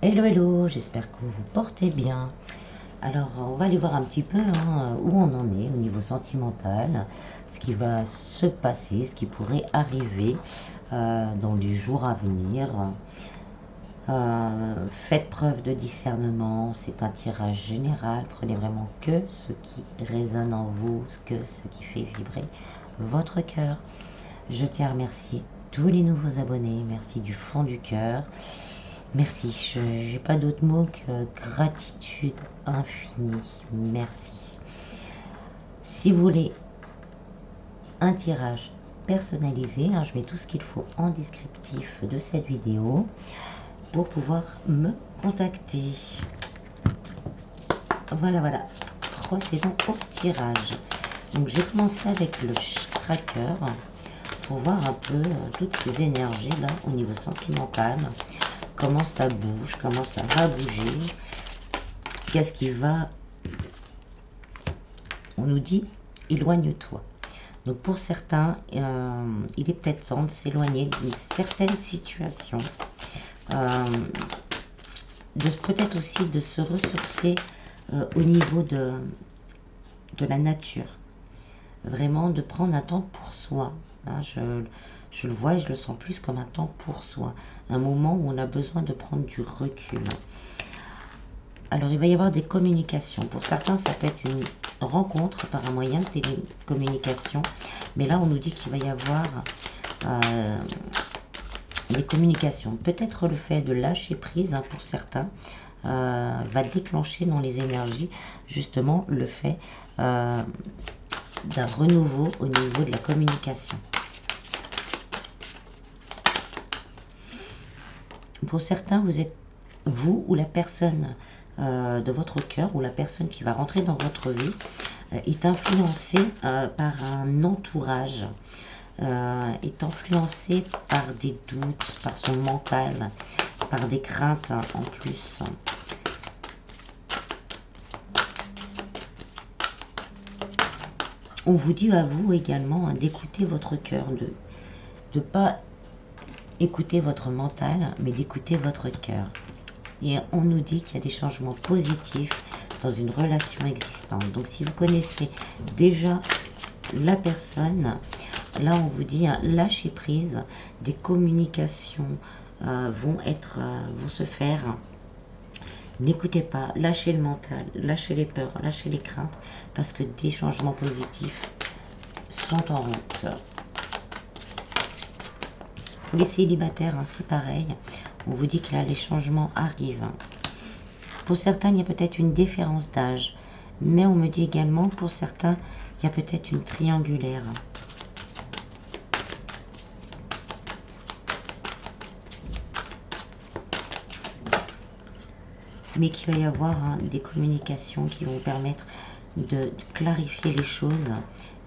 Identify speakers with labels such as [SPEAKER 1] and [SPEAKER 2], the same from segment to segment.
[SPEAKER 1] Hello hello, j'espère que vous vous portez bien. Alors on va aller voir un petit peu où on en est au niveau sentimental, ce qui va se passer, ce qui pourrait arriver dans les jours à venir. Faites preuve de discernement, c'est un tirage général, prenez vraiment que ce qui résonne en vous, que ce qui fait vibrer votre cœur. Je tiens à remercier tous les nouveaux abonnés, merci du fond du cœur. Merci, je n'ai pas d'autre mot que gratitude infinie. Merci. Si vous voulez un tirage personnalisé, je mets tout ce qu'il faut en descriptif de cette vidéo pour pouvoir me contacter. Voilà. Procédons au tirage. Donc j'ai commencé avec le tracker pour voir un peu toutes ces énergies là au niveau sentimental. Comment ça bouge, comment ça va bouger, qu'est-ce qui va... On nous dit, éloigne-toi. Donc pour certains, il est peut-être temps de s'éloigner d'une certaine situation, peut-être aussi de se ressourcer au niveau de la nature. Vraiment de prendre un temps pour soi. Je le vois et je le sens plus comme un temps pour soi. Un moment où on a besoin de prendre du recul. Alors, il va y avoir des communications. Pour certains, ça peut être une rencontre par un moyen de télécommunication. Mais là, on nous dit qu'il va y avoir des communications. Peut-être le fait de lâcher prise, pour certains, va déclencher dans les énergies, justement, le fait d'un renouveau au niveau de la communication. Pour certains, vous êtes vous ou la personne de votre cœur, ou la personne qui va rentrer dans votre vie, est influencée par un entourage, est influencée par des doutes, par son mental, par des craintes en plus. On vous dit à vous également d'écouter votre cœur, de ne pas écouter votre mental, mais d'écouter votre cœur. Et on nous dit qu'il y a des changements positifs dans une relation existante. Donc si vous connaissez déjà la personne, là on vous dit lâcher prise, des communications vont se faire. N'écoutez pas, lâchez le mental, lâchez les peurs, lâchez les craintes, parce que des changements positifs sont en route. Pour les célibataires, c'est pareil. On vous dit que là, les changements arrivent. Pour certains, il y a peut-être une différence d'âge. Mais on me dit également, pour certains, il y a peut-être une triangulaire. Mais qu'il va y avoir des communications qui vont permettre de clarifier les choses.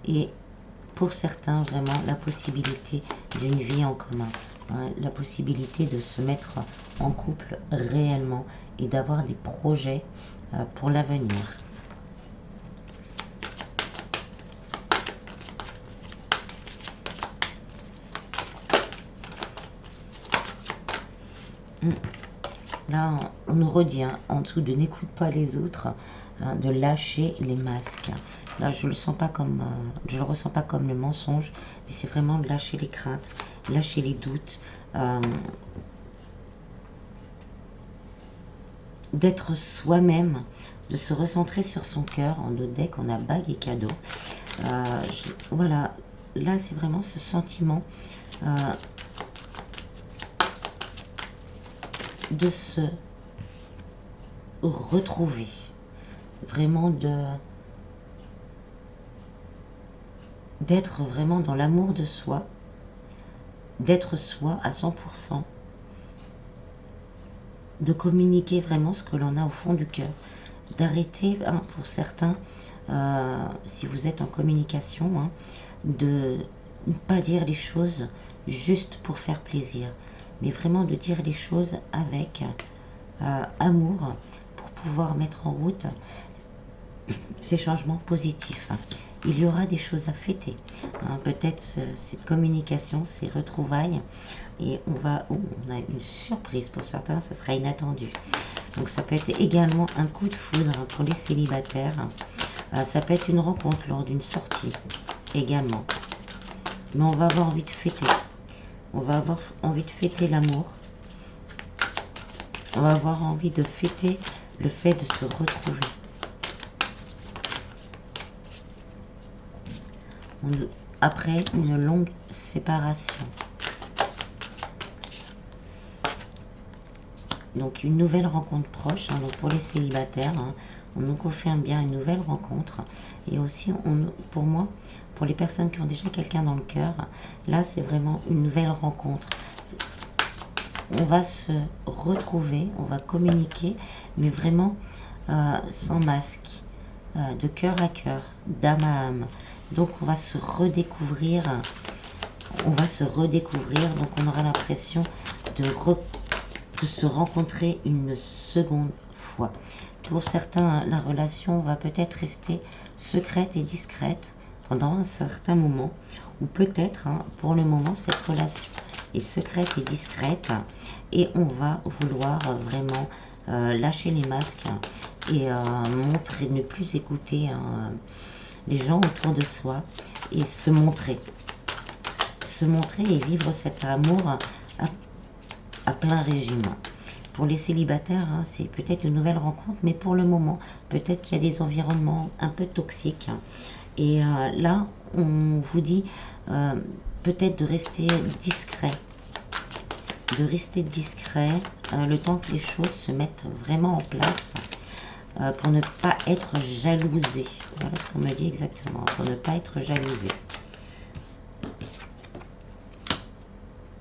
[SPEAKER 1] Et pour certains, vraiment, la possibilité d'une vie en commun. La possibilité de se mettre en couple réellement et d'avoir des projets pour l'avenir. Là, on nous redit en dessous de n'écoute pas les autres, de lâcher les masques. Là, je le sens pas comme, je le ressens pas comme le mensonge, mais c'est vraiment de lâcher les craintes, lâcher les doutes, d'être soi-même, de se recentrer sur son cœur. En notre deck, on a bague et cadeau. Voilà, là, c'est vraiment ce sentiment de se retrouver, vraiment d'être vraiment dans l'amour de soi, d'être soi à 100%, de communiquer vraiment ce que l'on a au fond du cœur, d'arrêter, pour certains, si vous êtes en communication, de ne pas dire les choses juste pour faire plaisir, mais vraiment de dire les choses avec amour pour pouvoir mettre en route ces changements positifs. Il y aura des choses à fêter. Peut-être cette communication, ces retrouvailles. Et on a une surprise pour certains, ça sera inattendu. Donc ça peut être également un coup de foudre pour les célibataires. Ça peut être une rencontre lors d'une sortie également. Mais on va avoir envie de fêter. On va avoir envie de fêter l'amour. On va avoir envie de fêter le fait de se retrouver. Après une longue séparation. Donc une nouvelle rencontre proche, donc pour les célibataires, on nous confirme bien une nouvelle rencontre. Et aussi, pour moi, pour les personnes qui ont déjà quelqu'un dans le cœur, là c'est vraiment une nouvelle rencontre. On va se retrouver, on va communiquer, mais vraiment sans masque, de cœur à cœur, d'âme à âme. Donc on va se redécouvrir, donc on aura l'impression de se rencontrer une seconde fois. Pour certains, la relation va peut-être rester secrète et discrète pendant un certain moment, ou peut-être, pour le moment, cette relation est secrète et discrète, et on va vouloir vraiment lâcher les masques et montrer, ne plus écouter les gens autour de soi, et se montrer et vivre cet amour à plein régime. Pour les célibataires, c'est peut-être une nouvelle rencontre, mais pour le moment, peut-être qu'il y a des environnements un peu toxiques. Et là, on vous dit peut-être de rester discret. Le temps que les choses se mettent vraiment en place pour ne pas être jalousé. Voilà ce qu'on me dit exactement, pour ne pas être jalousé.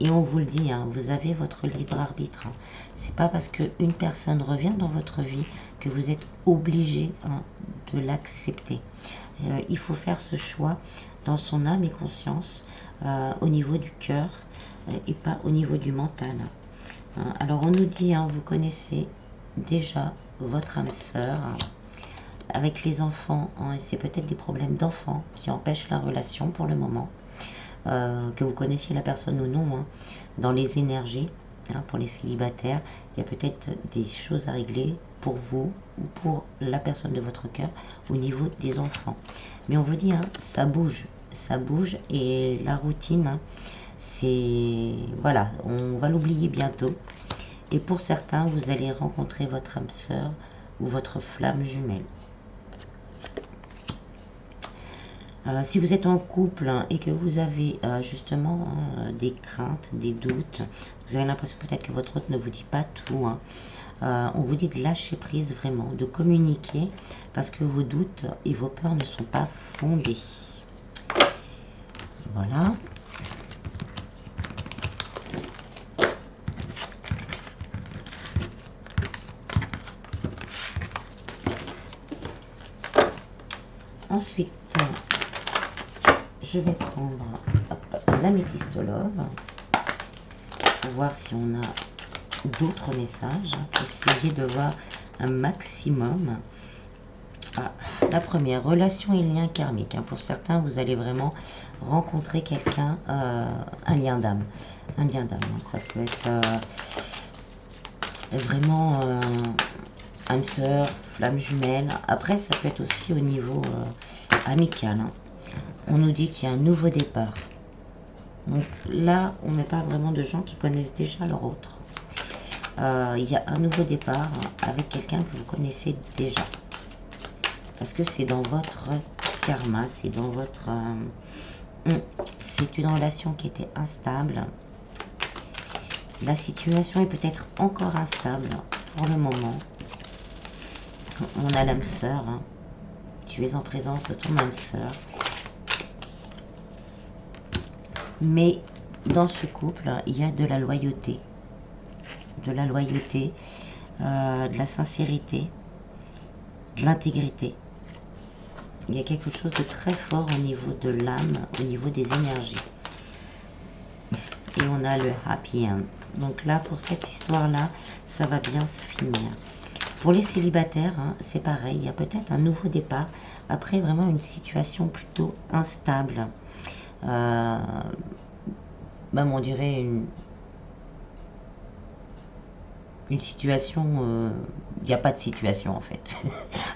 [SPEAKER 1] Et on vous le dit, vous avez votre libre arbitre. C'est pas parce qu'une personne revient dans votre vie que vous êtes obligé de l'accepter. Il faut faire ce choix dans son âme et conscience, au niveau du cœur et pas au niveau du mental. Alors on nous dit, vous connaissez déjà votre âme sœur. Avec les enfants, et c'est peut-être des problèmes d'enfants qui empêchent la relation pour le moment. Que vous connaissiez la personne ou non, dans les énergies, pour les célibataires, il y a peut-être des choses à régler pour vous ou pour la personne de votre cœur au niveau des enfants. Mais on vous dit, ça bouge, et la routine, c'est... Voilà, on va l'oublier bientôt. Et pour certains, vous allez rencontrer votre âme sœur ou votre flamme jumelle. Si vous êtes en couple et que vous avez justement des craintes, des doutes, vous avez l'impression peut-être que votre autre ne vous dit pas tout, on vous dit de lâcher prise vraiment, de communiquer parce que vos doutes et vos peurs ne sont pas fondés. Voilà. Ensuite, je vais prendre l'améthystolove pour voir si on a d'autres messages, pour essayer de voir un maximum. La première, relation et lien karmique. Pour certains, vous allez vraiment rencontrer quelqu'un, un lien d'âme. Ça peut être vraiment âme sœur, flamme jumelle. Après, ça peut être aussi au niveau amical. On nous dit qu'il y a un nouveau départ. Donc là, on ne met pas vraiment de gens qui connaissent déjà leur autre. Il y a un nouveau départ avec quelqu'un que vous connaissez déjà. Parce que c'est dans votre karma, c'est dans votre... c'est une relation qui était instable. La situation est peut-être encore instable pour le moment. On a l'âme sœur. Tu es en présence de ton âme sœur. Mais dans ce couple, il y a de la loyauté. De la sincérité, de l'intégrité. Il y a quelque chose de très fort au niveau de l'âme, au niveau des énergies. Et on a le happy end. Donc là, pour cette histoire-là, ça va bien se finir. Pour les célibataires, hein, c'est pareil, il y a peut-être un nouveau départ après vraiment une situation plutôt instable. Même on dirait une situation, il n'y a pas de situation en fait,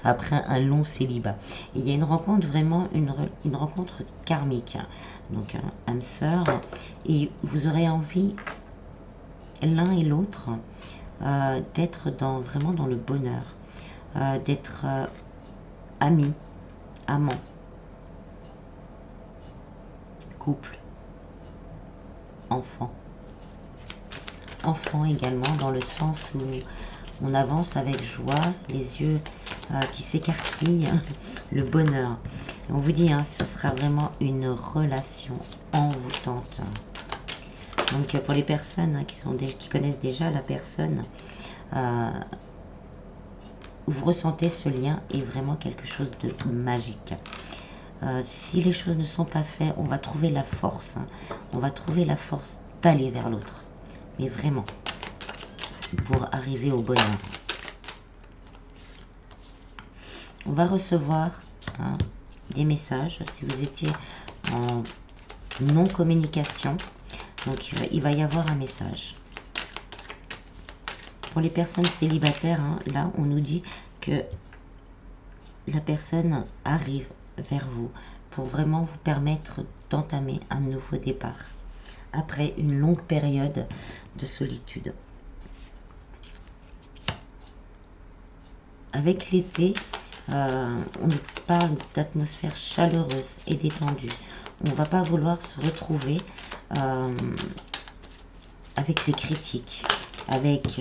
[SPEAKER 1] après un long célibat. Et il y a une rencontre, vraiment une rencontre karmique, donc âme sœur, et vous aurez envie, l'un et l'autre, d'être vraiment dans le bonheur, d'être amis, amants, couple, enfants. Enfants également, dans le sens où on avance avec joie, les yeux qui s'écarquillent, le bonheur. Et on vous dit, hein, ça sera vraiment une relation envoûtante. Donc pour les personnes hein, qui connaissent déjà la personne, vous ressentez ce lien est vraiment quelque chose de magique. Si les choses ne sont pas faites, on va trouver la force. Hein, on va trouver la force d'aller vers l'autre. Mais vraiment, pour arriver au bonheur. On va recevoir hein, des messages. Si vous étiez en non-communication, donc il va y avoir un message. Pour les personnes célibataires, hein, là, on nous dit que la personne arrive vers vous pour vraiment vous permettre d'entamer un nouveau départ après une longue période de solitude. Avec l'été, on nous parle d'atmosphère chaleureuse et détendue. On ne va pas vouloir se retrouver avec les critiques, avec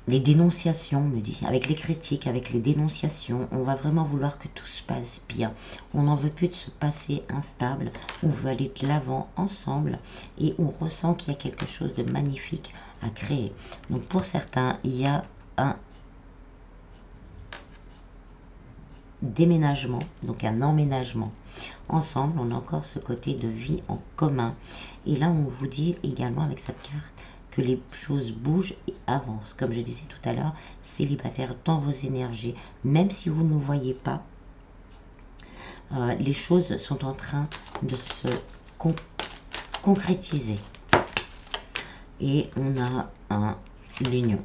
[SPEAKER 1] les dénonciations, me dit, avec les critiques, avec les dénonciations. On va vraiment vouloir que tout se passe bien. On n'en veut plus de se passer instable. On veut aller de l'avant ensemble et on ressent qu'il y a quelque chose de magnifique à créer. Donc pour certains, il y a un déménagement, donc un emménagement. Ensemble, on a encore ce côté de vie en commun. Et là, on vous dit également avec cette carte que les choses bougent et avancent. Comme je disais tout à l'heure, célibataire dans vos énergies, même si vous ne le voyez pas, les choses sont en train de se concrétiser. Et on a une union.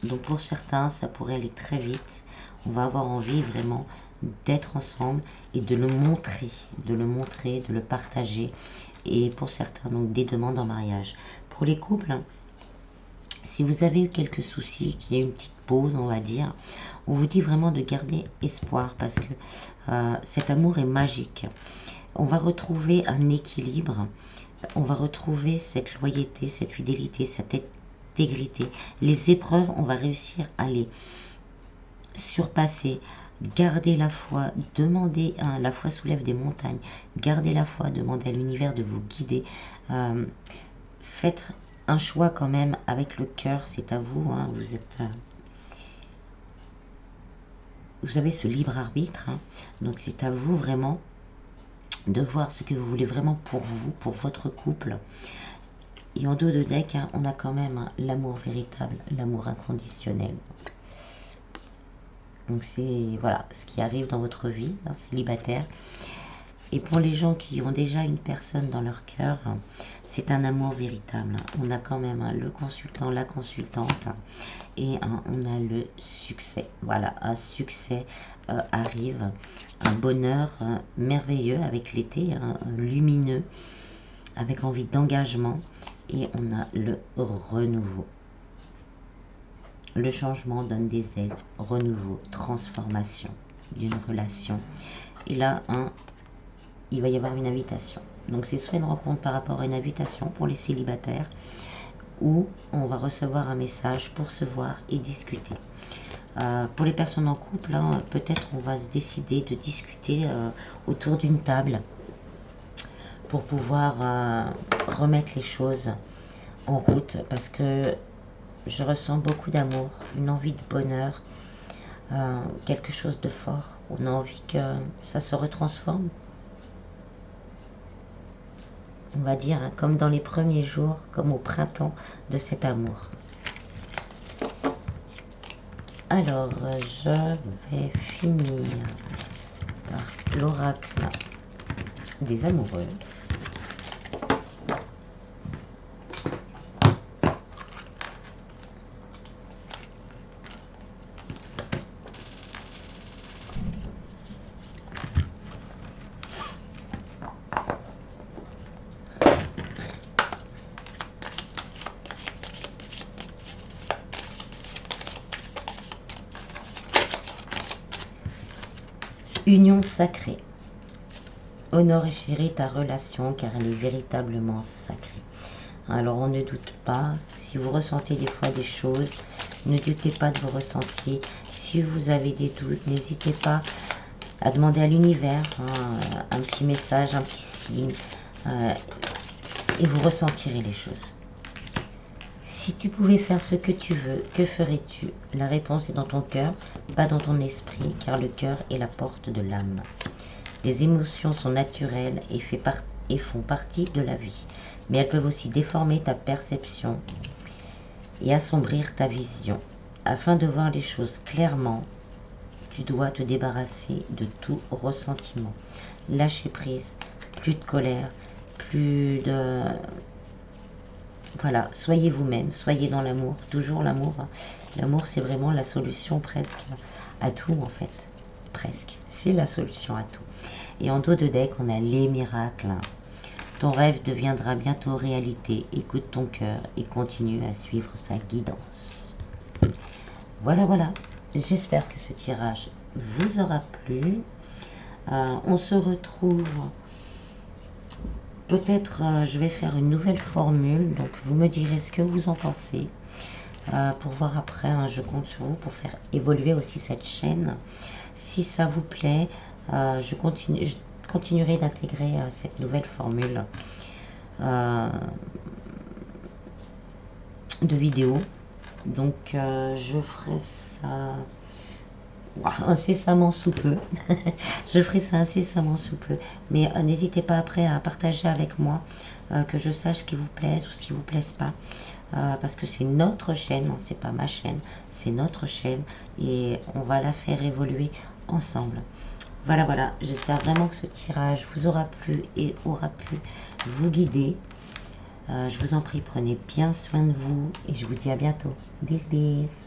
[SPEAKER 1] Donc pour certains, ça pourrait aller très vite. On va avoir envie vraiment d'être ensemble et de le montrer, de le partager. Et pour certains, donc des demandes en mariage. Pour les couples, si vous avez eu quelques soucis, qu'il y a une petite pause, on va dire, on vous dit vraiment de garder espoir parce que cet amour est magique. On va retrouver un équilibre, on va retrouver cette loyauté, cette fidélité, cette intégrité. Les épreuves, on va réussir à les surpasser. Gardez la foi, demandez, hein, la foi soulève des montagnes, gardez la foi, demandez à l'univers de vous guider. Faites un choix quand même avec le cœur, c'est à vous, hein, vous avez ce libre arbitre, hein, donc c'est à vous vraiment de voir ce que vous voulez vraiment pour vous, pour votre couple. Et en dos de deck, hein, on a quand même hein, l'amour véritable, l'amour inconditionnel. Donc c'est voilà ce qui arrive dans votre vie, hein, célibataire. Et pour les gens qui ont déjà une personne dans leur cœur, hein, c'est un amour véritable. On a quand même hein, le consultant, la consultante, hein, et hein, on a le succès. Voilà, un succès arrive, un bonheur merveilleux avec l'été, hein, lumineux, avec envie d'engagement, et on a le renouveau. Le changement donne des ailes, renouveau, transformation d'une relation. Et là, hein, il va y avoir une invitation. Donc c'est soit une rencontre par rapport à une invitation pour les célibataires, ou on va recevoir un message pour se voir et discuter. Pour les personnes en couple, hein, peut-être on va se décider de discuter autour d'une table pour pouvoir remettre les choses en route, parce que je ressens beaucoup d'amour, une envie de bonheur, quelque chose de fort. On a envie que ça se retransforme. on va dire, hein, comme dans les premiers jours, comme au printemps de cet amour. Alors, je vais finir par l'oracle des amoureux. Union sacrée. Honore et chéris ta relation car elle est véritablement sacrée. Alors on ne doute pas, si vous ressentez des fois des choses, ne doutez pas de vos ressentis. Si vous avez des doutes, n'hésitez pas à demander à l'univers un petit message, un petit signe, et vous ressentirez les choses. Si tu pouvais faire ce que tu veux, que ferais-tu? La réponse est dans ton cœur, pas dans ton esprit, car le cœur est la porte de l'âme. Les émotions sont naturelles et font partie de la vie, mais elles peuvent aussi déformer ta perception et assombrir ta vision. Afin de voir les choses clairement, tu dois te débarrasser de tout ressentiment. Lâcher prise, plus de colère, plus de... Voilà, soyez vous-même, soyez dans l'amour, toujours l'amour. L'amour, c'est vraiment la solution presque à tout en fait. Presque, c'est la solution à tout. Et en dos de deck, on a les miracles. Ton rêve deviendra bientôt réalité. Écoute ton cœur et continue à suivre sa guidance. Voilà, voilà. J'espère que ce tirage vous aura plu. On se retrouve... Peut-être je vais faire une nouvelle formule, donc vous me direz ce que vous en pensez. Pour voir après, je compte sur vous pour faire évoluer aussi cette chaîne. Si ça vous plaît, je continuerai d'intégrer cette nouvelle formule de vidéo. Donc je ferai ça incessamment sous peu. Je ferai ça incessamment sous peu. Mais n'hésitez pas après à partager avec moi, que je sache ce qui vous plaise ou ce qui vous plaise pas. Parce que c'est notre chaîne, c'est pas ma chaîne, c'est notre chaîne et on va la faire évoluer ensemble. Voilà, voilà, j'espère vraiment que ce tirage vous aura plu et aura pu vous guider. Je vous en prie, prenez bien soin de vous et je vous dis à bientôt. Bis bis.